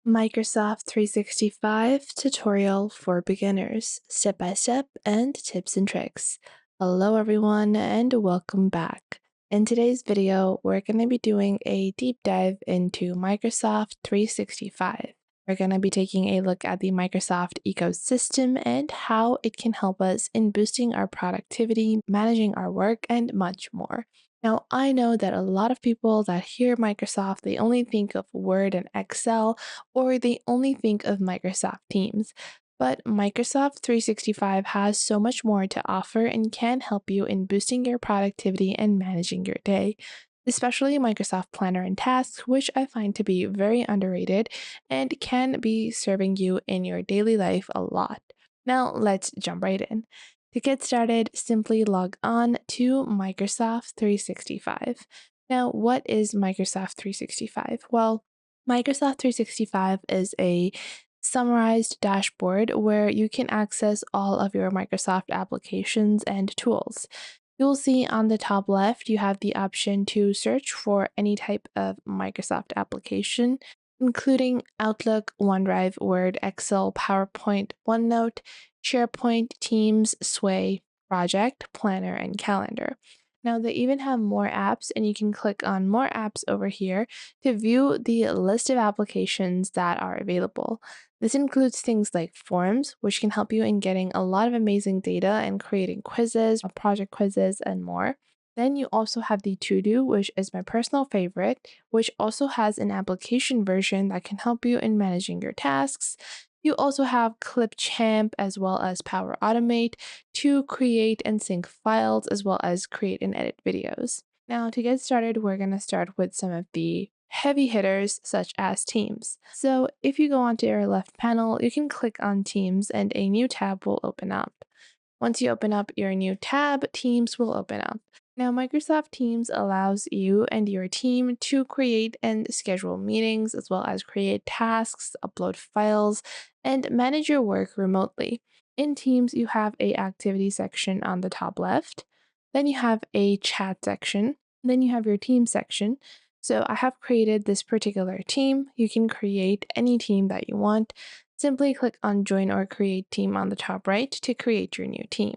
Microsoft 365 tutorial for beginners, step-by-step and tips and tricks. Hello everyone and welcome back. In today's video, we're going to be doing a deep dive into Microsoft 365. We're going to be taking a look at the Microsoft ecosystem and how it can help us in boosting our productivity, managing our work, and much more. Now, I know that a lot of people that hear Microsoft, they only think of Word and Excel, or they only think of Microsoft Teams. But Microsoft 365 has so much more to offer and can help you in boosting your productivity and managing your day, especially Microsoft Planner and Tasks, which I find to be very underrated and can be serving you in your daily life a lot. Now, let's jump right in. To get started, simply log on to Microsoft 365. Now, what is Microsoft 365? Well, Microsoft 365 is a summarized dashboard where you can access all of your Microsoft applications and tools. You'll see on the top left, you have the option to search for any type of Microsoft application, including Outlook, OneDrive, Word, Excel, PowerPoint, OneNote, SharePoint, Teams, Sway, Project, Planner, and Calendar. Now, they even have more apps, and you can click on more apps over here to view the list of applications that are available. This includes things like forms, which can help you in getting a lot of amazing data and creating quizzes, project quizzes, and more. Then you also have the To Do, which is my personal favorite, which also has an application version that can help you in managing your tasks. You also have Clipchamp as well as Power Automate to create and sync files as well as create and edit videos. Now, to get started, we're going to start with some of the heavy hitters such as Teams. So if you go onto your left panel, you can click on Teams and a new tab will open up. Once you open up your new tab, Teams will open up. Now, Microsoft Teams allows you and your team to create and schedule meetings, as well as create tasks, upload files, and manage your work remotely. In Teams, you have a activity section on the top left. Then you have a chat section. Then you have your team section. So I have created this particular team. You can create any team that you want. Simply click on Join or Create Team on the top right to create your new team.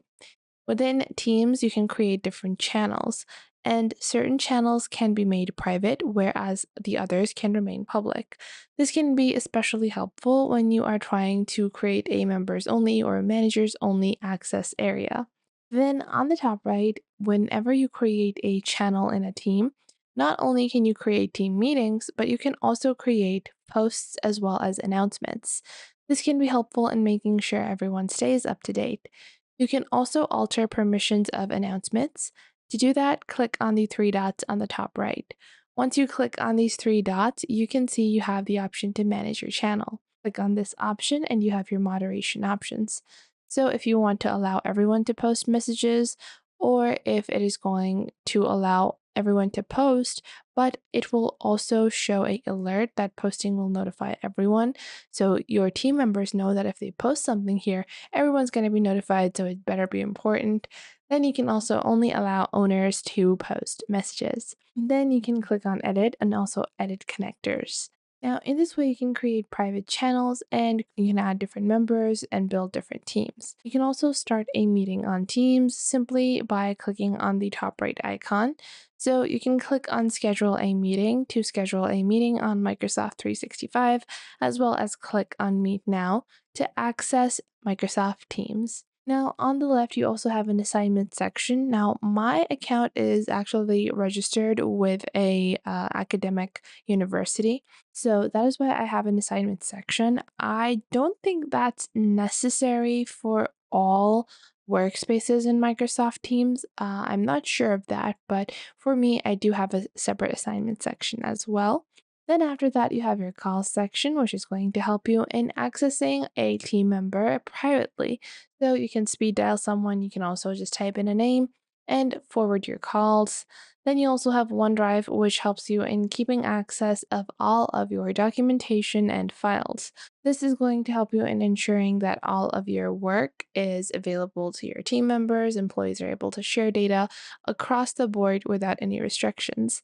Within Teams, you can create different channels, and certain channels can be made private, whereas the others can remain public. This can be especially helpful when you are trying to create a members only or managers only access area. Then on the top right, whenever you create a channel in a team, not only can you create team meetings, but you can also create posts as well as announcements. This can be helpful in making sure everyone stays up to date. You can also alter permissions of announcements. To do that, click on the three dots on the top right. Once you click on these three dots, you can see you have the option to manage your channel. Click on this option and you have your moderation options. So if you want to allow everyone to post messages, or if it is going to allow everyone to post, but it will also show a alert that posting will notify everyone. So your team members know that if they post something here, everyone's going to be notified, so it better be important. Then you can also only allow owners to post messages. Then you can click on edit and also edit connectors. Now, in this way, you can create private channels and you can add different members and build different teams. You can also start a meeting on Teams simply by clicking on the top right icon. So you can click on schedule a meeting to schedule a meeting on Microsoft 365, as well as click on Meet Now to access Microsoft Teams. Now, on the left, you also have an assignment section. Now, my account is actually registered with a academic university, so that is why I have an assignment section. I don't think that's necessary for all workspaces in Microsoft Teams. I'm not sure of that, but for me, I do have a separate assignment section as well. Then after that, you have your calls section, which is going to help you in accessing a team member privately. So you can speed dial someone, you can also just type in a name and forward your calls. Then you also have OneDrive, which helps you in keeping access of all of your documentation and files. This is going to help you in ensuring that all of your work is available to your team members. Employees are able to share data across the board without any restrictions.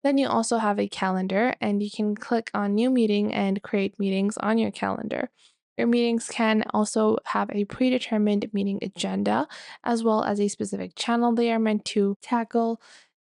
Then you also have a calendar, and you can click on new meeting and create meetings on your calendar. Your meetings can also have a predetermined meeting agenda, as well as a specific channel they are meant to tackle,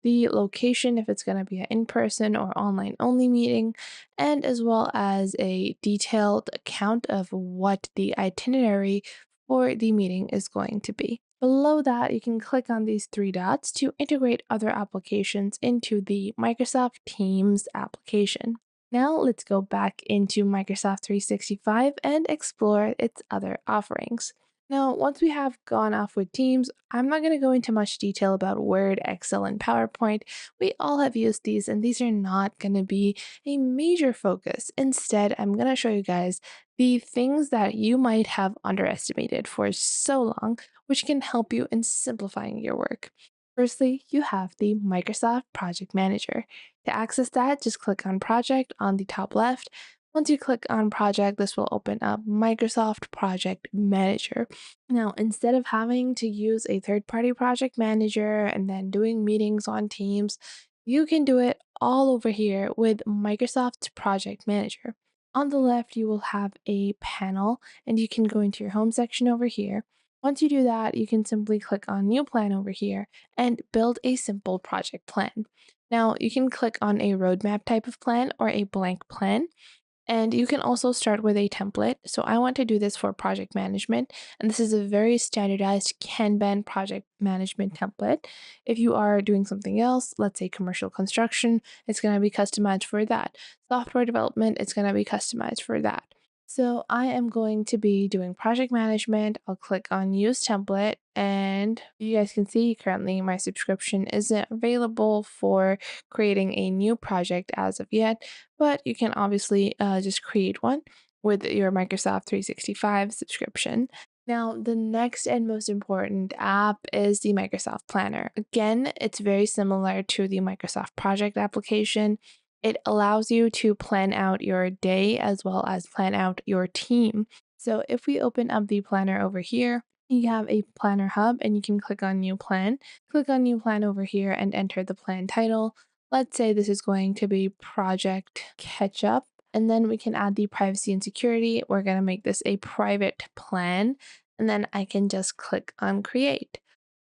the location if it's going to be an in person or online only meeting, and as well as a detailed account of what the itinerary for the meeting is going to be. Below that, you can click on these three dots to integrate other applications into the Microsoft Teams application. Now let's go back into Microsoft 365 and explore its other offerings. Now, once we have gone off with Teams, I'm not going to go into much detail about Word, Excel, and PowerPoint. We all have used these, and these are not going to be a major focus. Instead, I'm going to show you guys the things that you might have underestimated for so long, which can help you in simplifying your work. Firstly, you have the Microsoft Project Manager. To access that, just click on Project on the top left. Once you click on Project, this will open up Microsoft Project Manager. Now, instead of having to use a third-party project manager and then doing meetings on Teams, you can do it all over here with Microsoft's Project Manager. On the left, you will have a panel, and you can go into your home section over here. Once you do that, you can simply click on New Plan over here and build a simple project plan. Now, you can click on a roadmap type of plan or a blank plan, and you can also start with a template. So I want to do this for project management, and this is a very standardized Kanban project management template. If you are doing something else, let's say commercial construction, it's going to be customized for that. Software development, it's going to be customized for that. So I am going to be doing project management. I'll click on use template, and you guys can see currently my subscription isn't available for creating a new project as of yet, but you can obviously just create one with your Microsoft 365 subscription. Now, the next and most important app is the Microsoft Planner. Again, it's very similar to the Microsoft Project application. It allows you to plan out your day as well as plan out your team. So if we open up the planner over here, you have a planner hub and you can click on new plan. Click on new plan over here and enter the plan title. Let's say this is going to be Project Catch Up, and then we can add the privacy and security. We're going to make this a private plan, and then I can just click on create.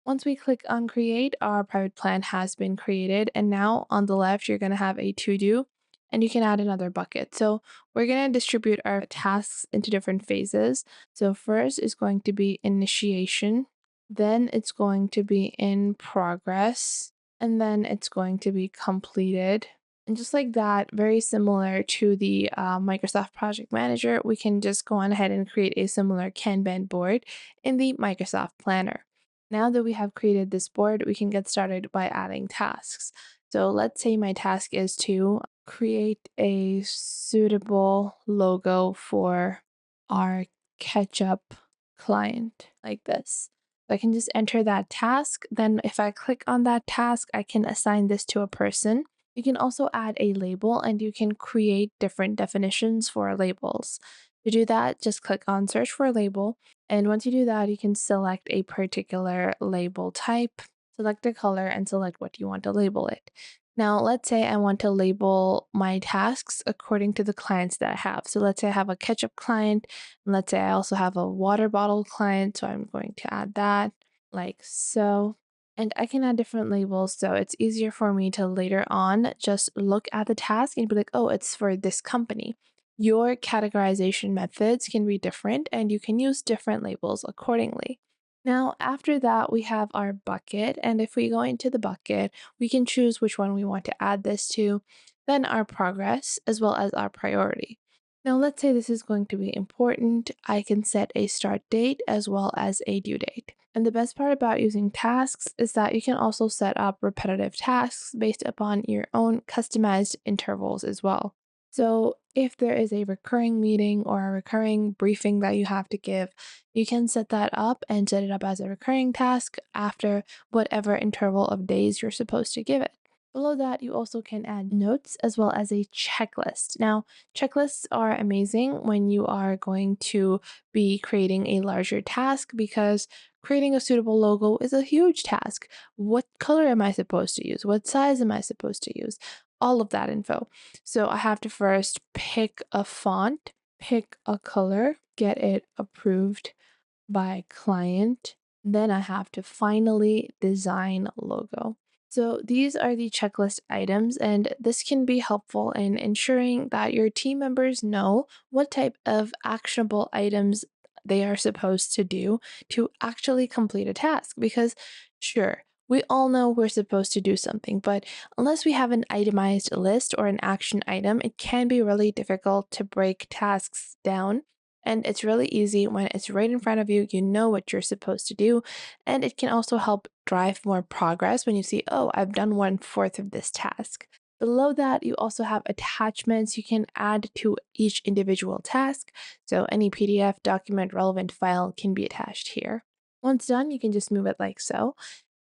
Once we click on create, our private plan has been created. And now on the left, you're going to have a to do, and you can add another bucket. So we're going to distribute our tasks into different phases. So first is going to be initiation, then it's going to be in progress, and then it's going to be completed. And just like that, very similar to the Microsoft Project Manager, we can just go on ahead and create a similar Kanban board in the Microsoft Planner. Now that we have created this board, we can get started by adding tasks. So let's say my task is to create a suitable logo for our ketchup client like this. So I can just enter that task. Then if I click on that task, I can assign this to a person. You can also add a label and you can create different definitions for labels. To do that, just click on search for a label. And once you do that, you can select a particular label type, select the color, and select what you want to label it. Now, let's say I want to label my tasks according to the clients that I have. So let's say I have a ketchup client, and let's say I also have a water bottle client. So I'm going to add that like so. And I can add different labels, so it's easier for me to later on just look at the task and be like, oh, it's for this company. Your categorization methods can be different, and you can use different labels accordingly. Now, after that, we have our bucket, and if we go into the bucket, we can choose which one we want to add this to, then our progress, as well as our priority. Now, let's say this is going to be important. I can set a start date as well as a due date. And the best part about using tasks is that you can also set up repetitive tasks based upon your own customized intervals as well. So if there is a recurring meeting or a recurring briefing that you have to give, you can set that up and set it up as a recurring task after whatever interval of days you're supposed to give it. Below that, you also can add notes as well as a checklist. Now, checklists are amazing when you are going to be creating a larger task because Creating a suitable logo is a huge task. What color am I supposed to use? What size am I supposed to use? All of that info. So I have to first pick a font, pick a color, get it approved by client. Then I have to finally design a logo. So these are the checklist items, and this can be helpful in ensuring that your team members know what type of actionable items they are supposed to do to actually complete a task. Because, sure, we all know we're supposed to do something, but unless we have an itemized list or an action item, it can be really difficult to break tasks down, and it's really easy when it's right in front of you, you know what you're supposed to do. And it can also help drive more progress when you see, oh, I've done 1/4 of this task. Below that, you also have attachments you can add to each individual task. So any PDF, document, relevant file can be attached here. Once done, you can just move it like so.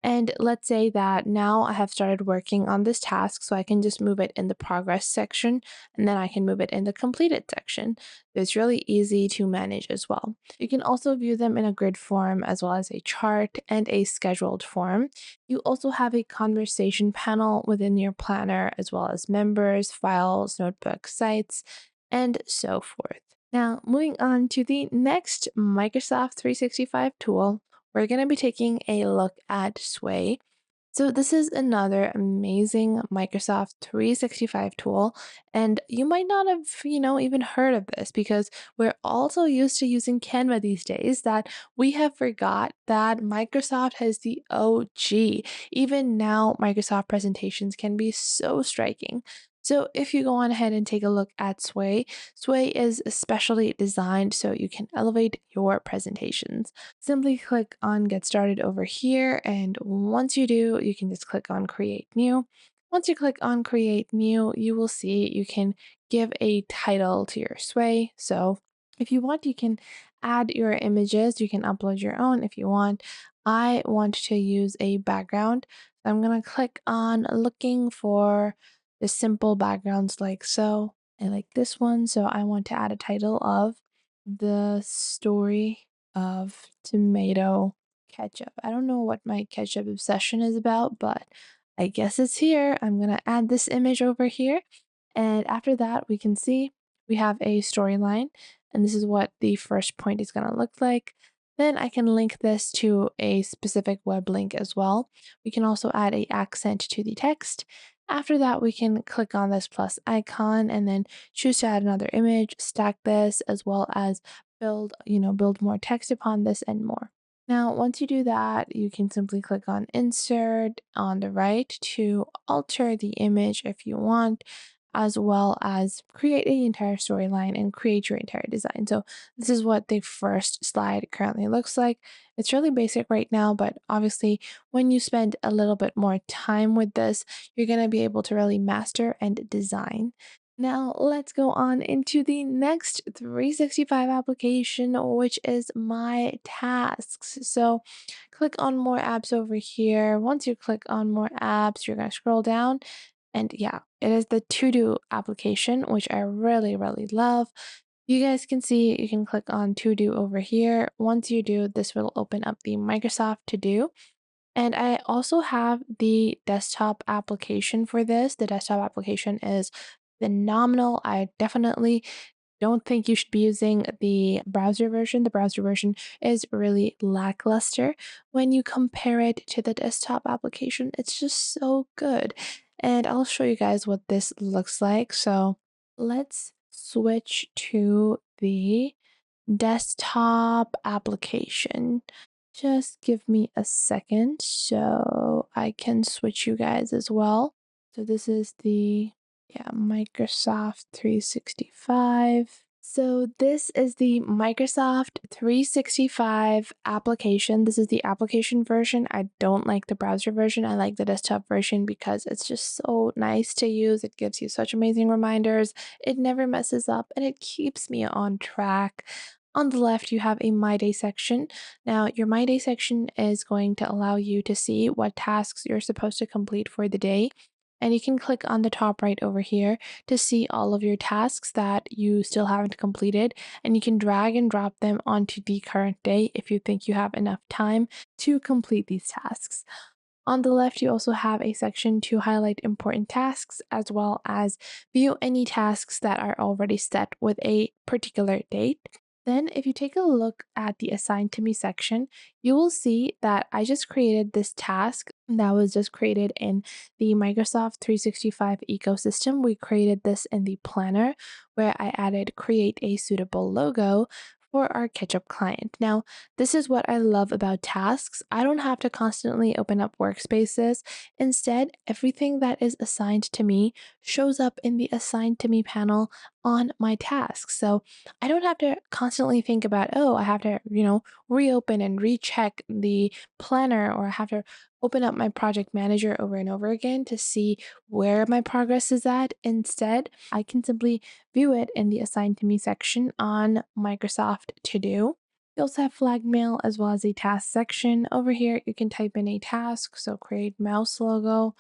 And let's say that now I have started working on this task, so I can just move it in the progress section, and then I can move it in the completed section. It's really easy to manage as well. You can also view them in a grid form as well as a chart and a scheduled form. You also have a conversation panel within your planner as well as members, files, notebooks, sites, and so forth. Now, moving on to the next Microsoft 365 tool, we're going to be taking a look at Sway. So this is another amazing Microsoft 365 tool, and you might not have, even heard of this because we're also used to using Canva these days that we have forgot that Microsoft has the OG. Even now, Microsoft presentations can be so striking. So if you go on ahead and take a look at Sway, Sway is especially designed so you can elevate your presentations. Simply click on Get Started over here, and once you do, you can just click on Create New. Once you click on Create New, you will see you can give a title to your Sway. So if you want, you can add your images. You can upload your own if you want. I want to use a background. I'm going to click on looking for the simple backgrounds like so. I like this one, so I want to add a title of The Story of Tomato Ketchup. I don't know what my ketchup obsession is about, but I guess it's here. I'm going to add this image over here. And after that, we can see we have a storyline, and this is what the first point is going to look like. Then I can link this to a specific web link as well. We can also add a accent to the text. After that, we can click on this plus icon and then choose to add another image, stack this, as well as build more text upon this and more. Now, once you do that, you can simply click on insert on the right to alter the image if you want, as well as create an entire storyline and create your entire design. So this is what the first slide currently looks like. It's really basic right now, but obviously when you spend a little bit more time with this, you're going to be able to really master and design. Now, let's go on into the next 365 application, which is My Tasks. So, click on More Apps over here. Once you click on More Apps, you're going to scroll down. And yeah, it is the To Do application, which I really, really love. You guys can see you can click on To Do over here. Once you do, this will open up the Microsoft To Do. And I also have the desktop application for this. The desktop application is phenomenal. I definitely don't think you should be using the browser version. The browser version is really lackluster when you compare it to the desktop application. It's just so good. And I'll show you guys what this looks like. So let's switch to the desktop application. Just give me a second so I can switch you guys as well. So this is the Microsoft 365. So this is the Microsoft 365 application. This is the application version. I don't like the browser version. I like the desktop version because it's just so nice to use. It gives you such amazing reminders. It never messes up and it keeps me on track. On the left, you have a My Day section. Now, your My Day section is going to allow you to see what tasks you're supposed to complete for the day. and you can click on the top right over here to see all of your tasks that you still haven't completed, and you can drag and drop them onto the current day if you think you have enough time to complete these tasks. On the left, you also have a section to highlight important tasks as well as view any tasks that are already set with a particular date. Then, if you take a look at the Assigned to Me section, you will see that I just created this task that was just created in the Microsoft 365 ecosystem. We created this in the planner where I added create a suitable logo for our Ketchup client. Now, this is what I love about tasks. I don't have to constantly open up workspaces. Instead, everything that is assigned to me shows up in the Assigned to Me panel on my tasks. So I don't have to constantly think about, oh, I have to, reopen and recheck the planner, or I have to open up my project manager over and over again to see where my progress is at. Instead, I can simply view it in the Assigned to Me section on Microsoft To Do. You also have flag mail as well as a task section. Over here, you can type in a task, so create mouse logo.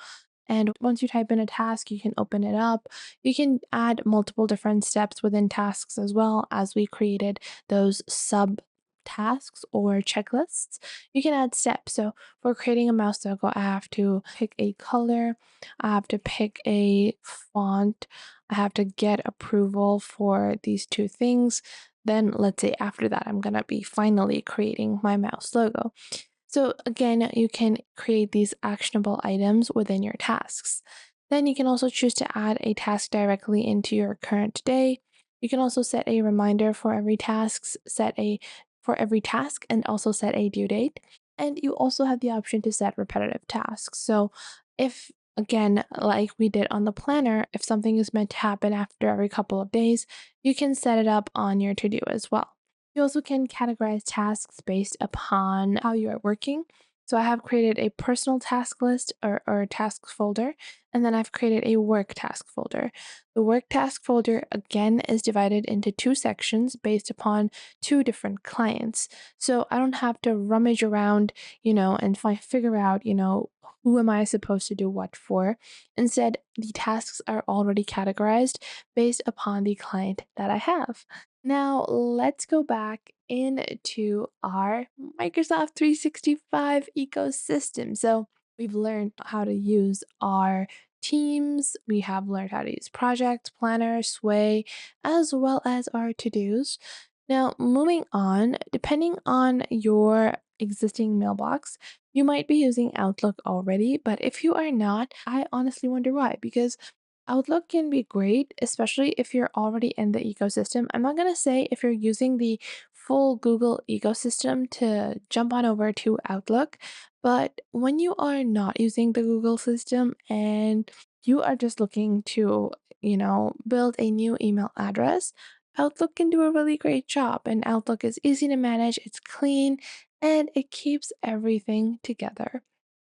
And once you type in a task, you can open it up. You can add multiple different steps within tasks as well, as we created those sub tasks or checklists. You can add steps. So for creating a mouse logo, I have to pick a color, I have to pick a font, I have to get approval for these two things. Then let's say after that, I'm going to be finally creating my mouse logo. So again, you can create these actionable items within your tasks. Then you can also choose to add a task directly into your current day. You can also set a reminder for every task and also set a due date. And you also have the option to set repetitive tasks. So if again, like we did on the planner, if something is meant to happen after every couple of days, you can set it up on your to-do as well. You also can categorize tasks based upon how you are working. So I have created a personal task list or task folder, and then I've created a work task folder. The work task folder again is divided into two sections based upon two different clients. So I don't have to rummage around, and figure out, who am I supposed to do what for. Instead, the tasks are already categorized based upon the client that I have. Now, let's go back into our Microsoft 365 ecosystem. So, we've learned how to use our teams, we have learned how to use Project, Planner, Sway, as well as our to dos. Now, moving on, depending on your existing mailbox, you might be using Outlook already, but if you are not, I honestly wonder why, because Outlook can be great, especially if you're already in the ecosystem. I'm not going to say if you're using the full Google ecosystem to jump on over to Outlook, but when you are not using the Google system and you are just looking to, build a new email address, Outlook can do a really great job. And Outlook is easy to manage, it's clean, and it keeps everything together.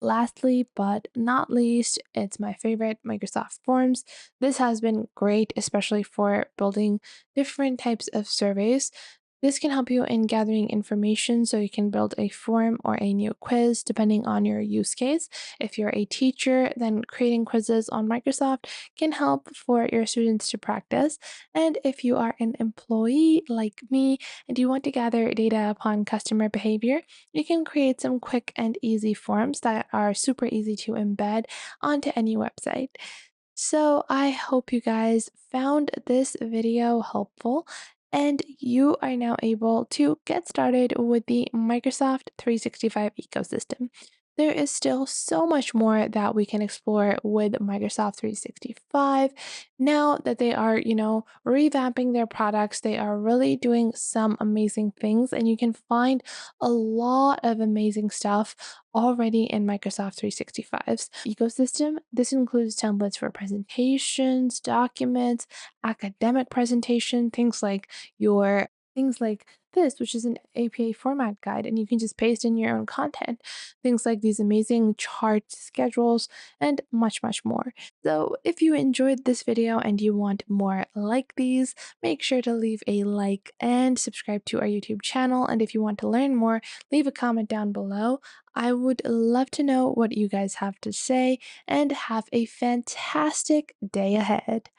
Lastly, but not least, it's my favorite, Microsoft Forms. This has been great, especially for building different types of surveys. This can help you in gathering information so you can build a form or a new quiz depending on your use case. If you're a teacher, then creating quizzes on Microsoft can help for your students to practice. And if you are an employee like me and you want to gather data upon customer behavior, you can create some quick and easy forms that are super easy to embed onto any website. So I hope you guys found this video helpful and you are now able to get started with the Microsoft 365 ecosystem. There is still so much more that we can explore with Microsoft 365. Now that they are, revamping their products, they are really doing some amazing things, and you can find a lot of amazing stuff already in Microsoft 365's ecosystem. This includes templates for presentations, documents, academic presentation, things like your things like this, which is an APA format guide, and you can just paste in your own content. Things like these amazing charts, schedules, and much, much more. So, if you enjoyed this video and you want more like these, make sure to leave a like and subscribe to our YouTube channel. And if you want to learn more, leave a comment down below. I would love to know what you guys have to say, and have a fantastic day ahead.